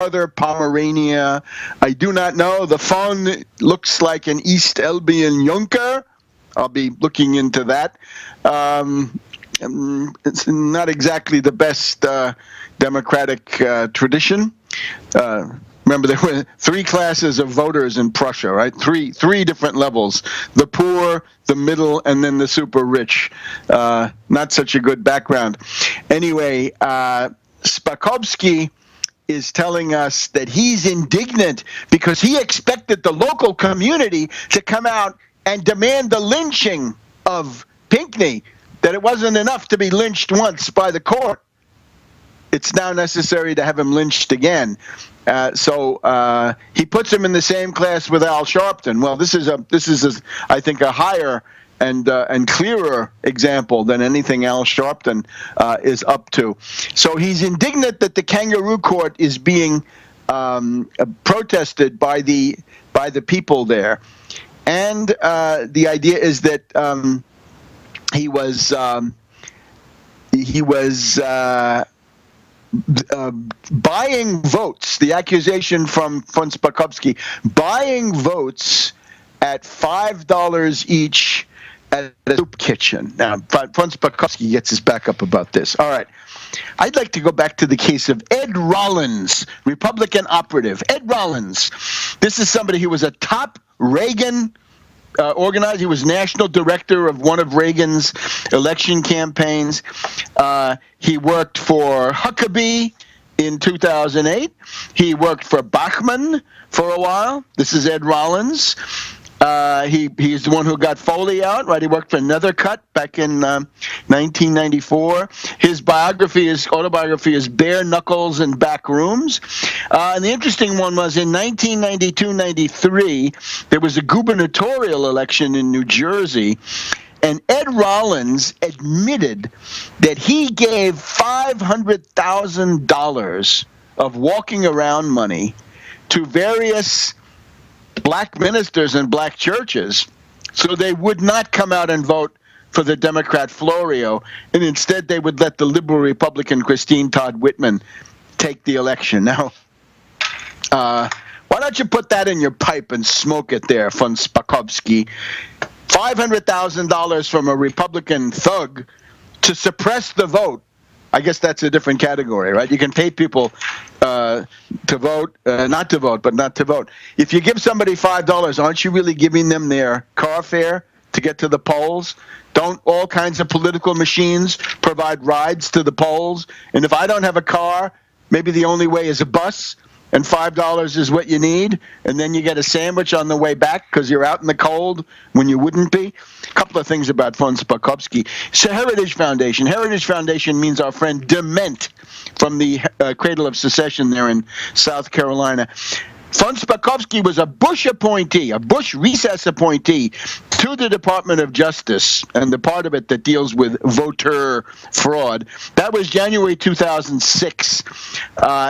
Northern Pomerania. I do not know. The phone looks like an East Elbian Junker. I'll be looking into that. It's not exactly the best democratic tradition. Remember, there were three classes of voters in Prussia, right? Three different levels: the poor, the middle, and then the super rich. Not such a good background. Anyway, Spakowski is telling us that he's indignant because he expected the local community to come out and demand the lynching of Pinckney, that it wasn't enough to be lynched once by the court. It's now necessary to have him lynched again. So he puts him in the same class with Al Sharpton. Well, this is I think, a higher and clearer example than anything Al Sharpton is up to. So he's indignant that the kangaroo court is being protested by the people there, and the idea is that he was buying votes. The accusation from von Spakowski, buying votes at $5 each at a soup kitchen. Now, von Spakowski gets his back up about this. All right. I'd like to go back to the case of Ed Rollins, Republican operative. Ed Rollins. This is somebody who was a top Reagan organizer. He was national director of one of Reagan's election campaigns. He worked for Huckabee in 2008. He worked for Bachmann for a while. This is Ed Rollins. He's the one who got Foley out, right? He worked for Another Cut back in 1994. His autobiography is Bare Knuckles and Back Rooms. And the interesting one was in 1992-93, there was a gubernatorial election in New Jersey, and Ed Rollins admitted that he gave $500,000 of walking around money to various black ministers and black churches so they would not come out and vote for the Democrat Florio, and instead they would let the liberal Republican Christine Todd Whitman take the election. Now, why don't you put that in your pipe and smoke it there, von Spakowski? $500,000 from a Republican thug to suppress the vote. I guess that's a different category, right? You can pay people to vote, not to vote, but not to vote. If you give somebody $5, aren't you really giving them their car fare to get to the polls? Don't all kinds of political machines provide rides to the polls? And if I don't have a car, maybe the only way is a bus, and $5 is what you need, and then you get a sandwich on the way back because you're out in the cold when you wouldn't be. A couple of things about von Spakowski. So Heritage Foundation. Heritage Foundation means our friend Dement from the Cradle of Secession there in South Carolina. Von Spakowski was a Bush appointee, a Bush recess appointee to the Department of Justice, and the part of it that deals with voter fraud. That was January 2006.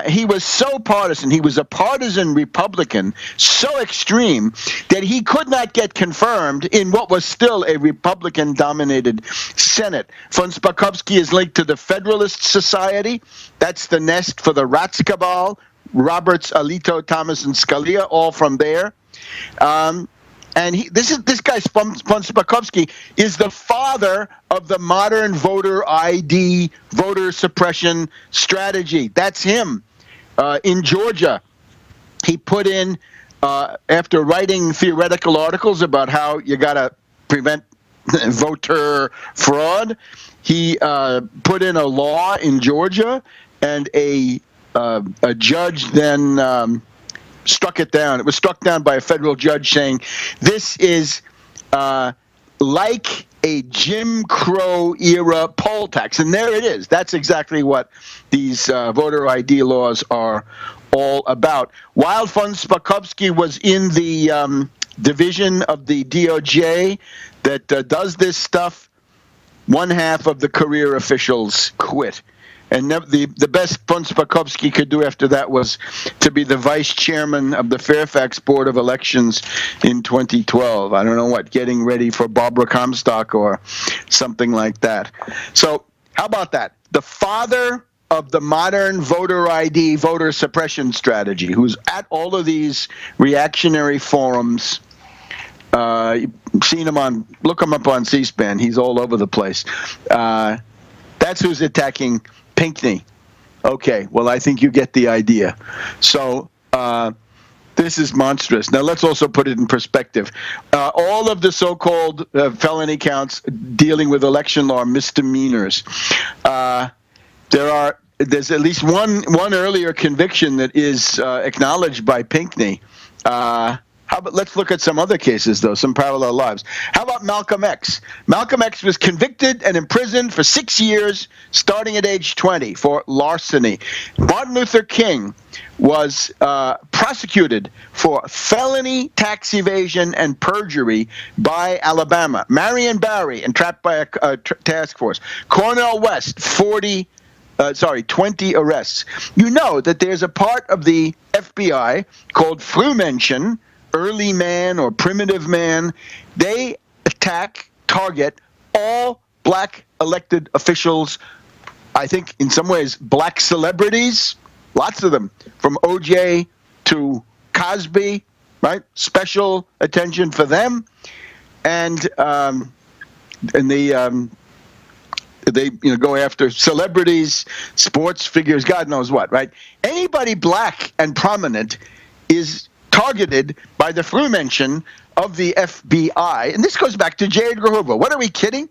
He was so partisan. He was a partisan Republican, so extreme that he could not get confirmed in what was still a Republican-dominated Senate. Von Spakowski is linked to the Federalist Society. That's the nest for the Ratz Cabal, Roberts, Alito, Thomas, and Scalia, all from there. And this guy, von Spakowski, is the father of the modern voter ID, voter suppression strategy. That's him. In Georgia, he put in, after writing theoretical articles about how you got to prevent voter fraud, he put in a law in Georgia, and a judge then struck it down. It was struck down by a federal judge saying this is like a Jim Crow era poll tax. And there it is. That's exactly what these voter ID laws are all about. While von Spakowski was in the division of the DOJ that does this stuff, one half of the career officials quit. And the best von Spakowski could do after that was to be the vice chairman of the Fairfax Board of Elections in 2012. I don't know what, getting ready for Barbara Comstock or something like that. So how about that? The father of the modern voter ID, voter suppression strategy, who's at all of these reactionary forums. You've seen him look him up on C-SPAN. He's all over the place. That's who's attacking Pinckney. Okay, well, I think you get the idea. So this is monstrous. Now, let's also put it in perspective. All of the so-called felony counts dealing with election law misdemeanors, there's at least one earlier conviction that is acknowledged by Pinckney. Let's look at some other cases, though, some parallel lives. How about Malcolm X? Malcolm X was convicted and imprisoned for 6 years, starting at age 20, for larceny. Martin Luther King was prosecuted for felony tax evasion and perjury by Alabama. Marion Barry, entrapped by a task force. Cornel West, 20 arrests. You know that there's a part of the FBI called Frühmenschen, early man or primitive man. They target all black elected officials, I think in some ways black celebrities, lots of them, from OJ to Cosby, right? Special attention for them. And they go after celebrities, sports figures, God knows what, right? Anybody black and prominent is targeted by the Frühmenschen of the FBI. And this goes back to J. Edgar Hoover. What, are we kidding?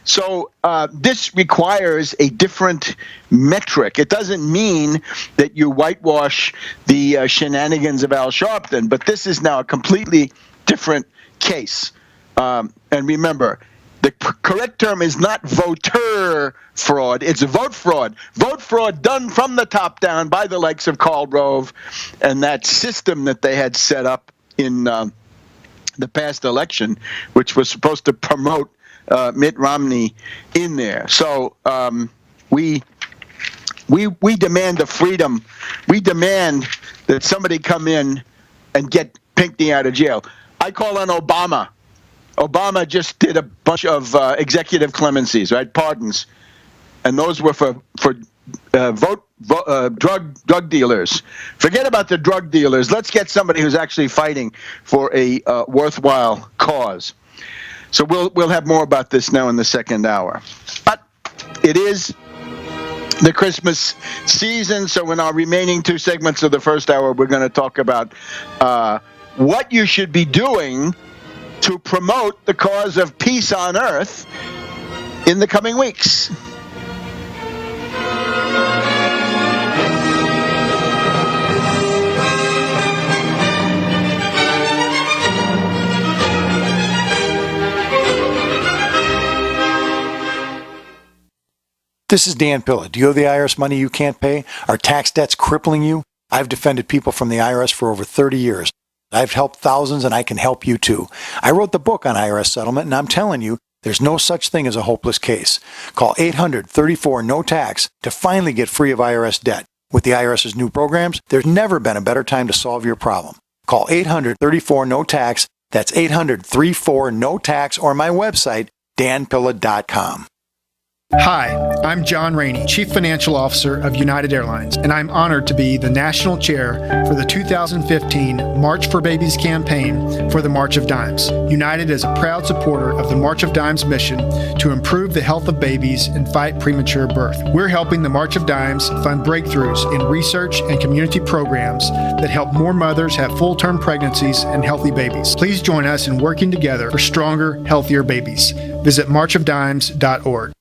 So this requires a different metric. It doesn't mean that you whitewash the shenanigans of Al Sharpton, but this is now a completely different case. And remember, the correct term is not voter fraud. It's vote fraud. Vote fraud done from the top down by the likes of Karl Rove and that system that they had set up in the past election, which was supposed to promote Mitt Romney in there. So we demand the freedom. We demand that somebody come in and get Pinckney out of jail. I call on Obama. Obama just did a bunch of executive clemencies, right? Pardons, and those were for drug dealers. Forget about the drug dealers. Let's get somebody who's actually fighting for a worthwhile cause. So we'll have more about this now in the second hour. But it is the Christmas season, so in our remaining two segments of the first hour, we're going to talk about what you should be doing to promote the cause of peace on earth in the coming weeks. This is Dan Pilla. Do you owe the IRS money you can't pay? Are tax debts crippling you? I've defended people from the IRS for over 30 years. I've helped thousands, and I can help you too. I wrote the book on IRS settlement, and I'm telling you, there's no such thing as a hopeless case. Call 800-34-NO-TAX to finally get free of IRS debt. With the IRS's new programs, there's never been a better time to solve your problem. Call 800-34-NO-TAX. That's 800-34-NO-TAX, or my website, danpilla.com. Hi, I'm John Rainey, Chief Financial Officer of United Airlines, and I'm honored to be the National Chair for the 2015 March for Babies campaign for the March of Dimes. United is a proud supporter of the March of Dimes mission to improve the health of babies and fight premature birth. We're helping the March of Dimes fund breakthroughs in research and community programs that help more mothers have full-term pregnancies and healthy babies. Please join us in working together for stronger, healthier babies. Visit marchofdimes.org.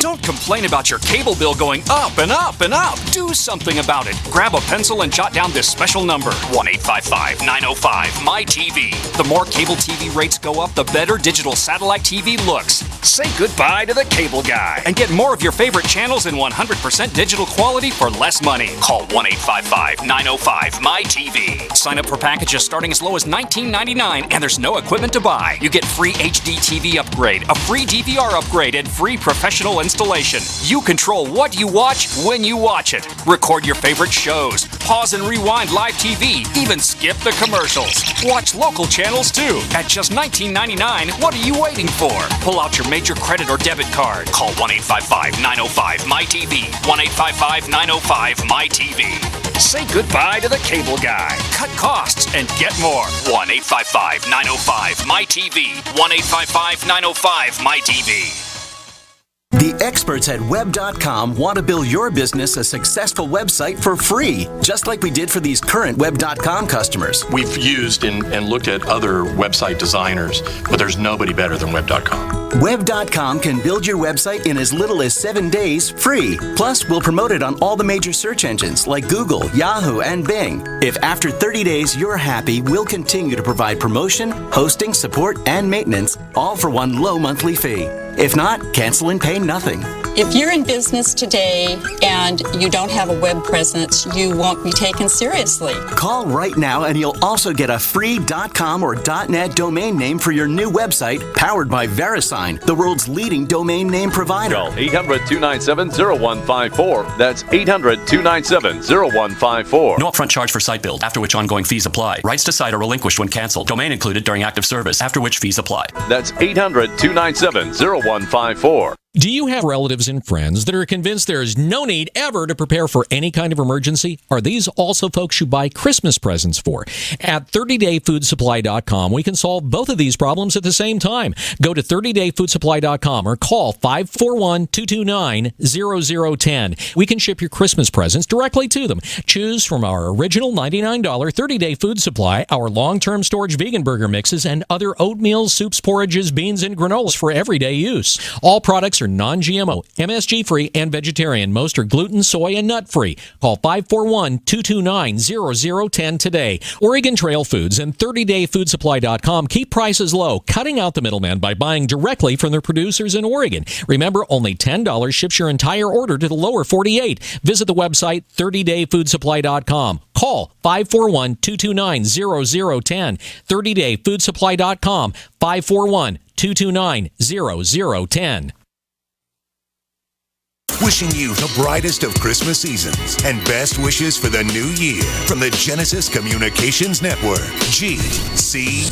Don't complain about your cable bill going up and up and up. Do something about it. Grab a pencil and jot down this special number, 1-855-905-MY-TV. The more cable TV rates go up, the better digital satellite TV looks. Say goodbye to the cable guy and get more of your favorite channels in 100% digital quality for less money. Call 1-855-905-MY-TV. Sign up for packages starting as low as $19.99, and there's no equipment to buy. You get free HD TV upgrade, a free DVR upgrade, and free professional installation. You control what you watch when you watch it. Record your favorite shows, pause and rewind live TV, even skip the commercials. Watch local channels too. At just $19.99, what are you waiting for? Pull out your major credit or debit card. Call 1-855-905-MyTV. 1-855-905-MyTV. Say goodbye to the cable guy. Cut costs and get more. 1-855-905-MyTV. 1-855-905-MyTV. The experts at Web.com want to build your business a successful website for free, just like we did for these current Web.com customers. We've used and looked at other website designers, but there's nobody better than Web.com. Web.com can build your website in as little as 7 days free. Plus, we'll promote it on all the major search engines like Google, Yahoo, and Bing. If after 30 days you're happy, we'll continue to provide promotion, hosting, support, and maintenance, all for one low monthly fee. If not, cancel and pay nothing. If you're in business today and you don't have a web presence, you won't be taken seriously. Call right now and you'll also get a free .com or .net domain name for your new website, powered by VeriSign, the world's leading domain name provider. Call 800-297-0154. That's 800-297-0154. No upfront charge for site build, after which ongoing fees apply. Rights to site are relinquished when canceled. Domain included during active service, after which fees apply. That's 800-297-0154. Do you have relatives and friends that are convinced there is no need ever to prepare for any kind of emergency? Are these also folks you buy Christmas presents for? At 30dayfoodsupply.com, we can solve both of these problems at the same time. Go to 30dayfoodsupply.com or call 541-229-0010. We can ship your Christmas presents directly to them. Choose from our original $99 30-day food supply, our long-term storage vegan burger mixes, and other oatmeal, soups, porridges, beans, and granolas for everyday use. All products are non-GMO, MSG-free, and vegetarian. Most are gluten, soy, and nut-free. Call 541-229-0010 today. Oregon Trail Foods and 30dayfoodsupply.com keep prices low, cutting out the middleman by buying directly from their producers in Oregon. Remember, only $10 ships your entire order to the lower 48. Visit the website 30dayfoodsupply.com. Call 541-229-0010. 30dayfoodsupply.com. 541-229-0010. Wishing you the brightest of Christmas seasons and best wishes for the new year from the Genesis Communications Network, GC.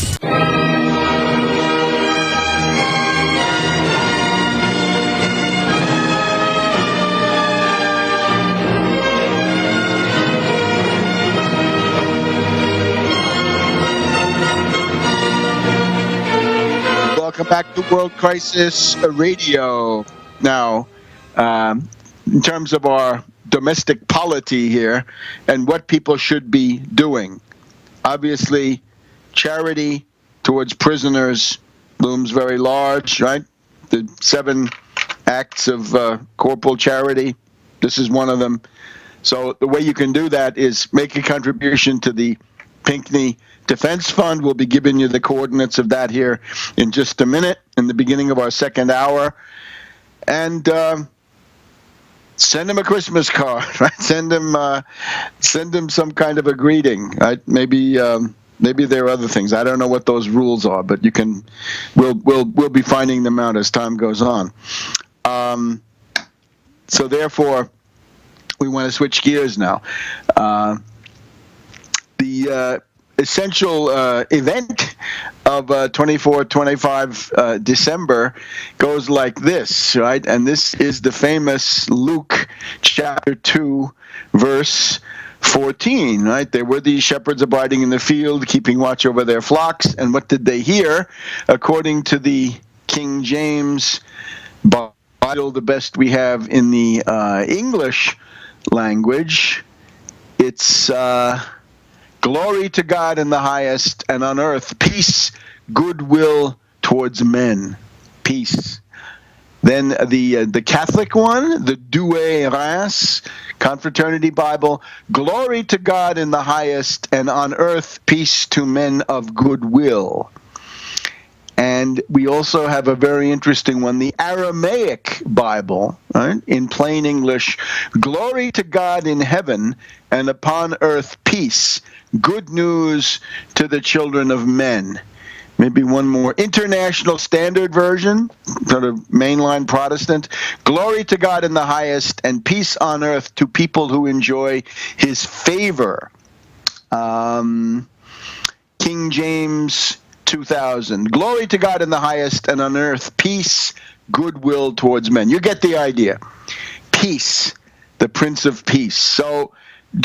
Welcome back to World Crisis Radio. Now, in terms of our domestic polity here and what people should be doing, obviously, charity towards prisoners looms very large, right? The 7 acts of corporal charity, this is one of them. So the way you can do that is make a contribution to the Pinckney Defense Fund. We'll be giving you the coordinates of that here in just a minute, in the beginning of our second hour. And send them a Christmas card, right? Send them some kind of a greeting, right? Maybe there are other things. I don't know what those rules are, but we'll be finding them out as time goes on. So therefore, we want to switch gears now. The essential event of 24-25 December goes like this, right? And this is the famous Luke chapter 2, verse 14, right? There were these shepherds abiding in the field, keeping watch over their flocks. And what did they hear? According to the King James Bible, the best we have in the English language, it's glory to God in the highest, and on earth peace, goodwill towards men. Peace. Then the Catholic one, the Douay Reims Confraternity Bible, glory to God in the highest, and on earth peace to men of goodwill. And we also have a very interesting one, the Aramaic Bible, right? In plain English, glory to God in heaven, and upon earth peace, good news to the children of men. Maybe one more. International Standard Version, sort of mainline Protestant. Glory to God in the highest, and peace on earth to people who enjoy his favor. King James 2000. Glory to God in the highest, and on earth peace, goodwill towards men. You get the idea. Peace, the Prince of Peace. So